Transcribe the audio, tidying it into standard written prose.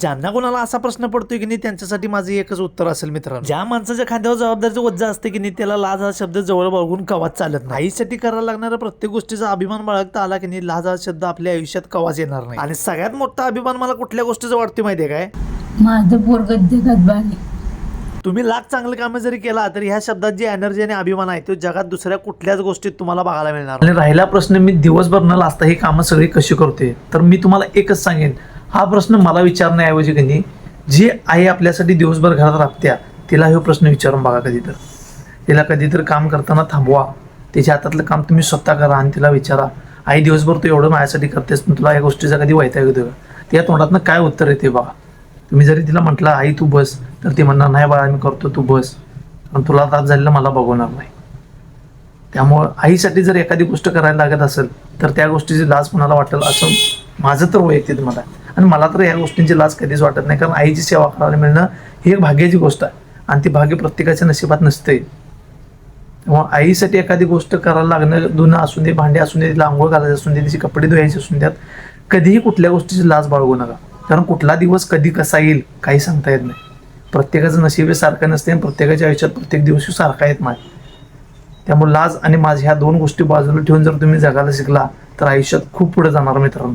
ज्यांना कोणाला असा प्रश्न पडतोय की नाही त्यांच्यासाठी माझं एकच उत्तर असेल मित्रांनो, ज्या माणसाच्या खांद्यावर जबाबदारीचं ओझं असते की नाही त्याला लाज हा शब्द जवळ बघून कवाच चालत नाही. आईसाठी करायला लागणाऱ्या प्रत्येक गोष्टीचा अभिमान बाळगता आला की नाही लाज हा शब्द आपल्या आयुष्यात कवाच येणार नाही. आणि सगळ्यात मोठा अभिमान मला कुठल्या गोष्टीचा वाटतोय माहितीये काय? माझं पोरगं जगात बारी. तुम्ही लाख चांगले कामं जरी केला तरी ह्या शब्दात जी एनर्जी आणि अभिमान आहे तो जगात दुसऱ्या कुठल्याच गोष्टीत तुम्हाला बघायला मिळणार. आणि राहिला प्रश्न मी दिवसभर न लाजता ही कामं सगळी कशी करते, तर मी तुम्हाला एकच सांगेन, हा प्रश्न मला विचारण्याऐवजी की नाही जी आई आपल्यासाठी दिवसभर घरात राबत्या तिला हा प्रश्न विचारून बघा. कधी तर तिला कधीतरी काम करताना थांबवा, तिच्या हातातलं काम तुम्ही स्वतः करा आणि तिला विचारा, आई दिवसभर तू एवढं माझ्यासाठी करतेस, तुला या गोष्टीचा कधी वैताग येतो का? त्या तोंडातनं काय उत्तर येते बघा. तुम्ही जरी तिला म्हटलं आई तू बस, तर ती म्हणणार नाही बाळा मी करतो तू बस, पण तुला त्रास झालेला मला बघवणार नाही. त्यामुळं आईसाठी जर एखादी गोष्ट करायला लागत असेल तर त्या गोष्टीची लाज कुणाला वाटेल असं माझं तर वैयक्तिक मत आहे. आणि मला तर या गोष्टींची लाज कधीच वाटत नाही, कारण आईची सेवा करायला मिळणं ही एक भाग्याची गोष्ट आहे आणि ती भाग्य प्रत्येकाच्या नशिबात नसते. त्यामुळे आईसाठी एखादी गोष्ट करायला लागणं, धुणं असू दे, भांडे असू दे, तिला आंघोळ घालायची असून दे, तिची कपडे धुवायचे असून द्यात, कधीही कुठल्या गोष्टीची लाज बाळगू नका. कारण कुठला दिवस कधी कसा येईल काही सांगता येत नाही. प्रत्येकाचं नशीब हे सारखं नसते आणि प्रत्येकाच्या आयुष्यात प्रत्येक दिवशी सारखा येत नाही. त्यामुळे लाज आणि माझ ह्या दोन गोष्टी बाजूला ठेवून जर तुम्ही जगायला शिकला तर आयुष्यात खूप पुढे जाणार मित्रांनो.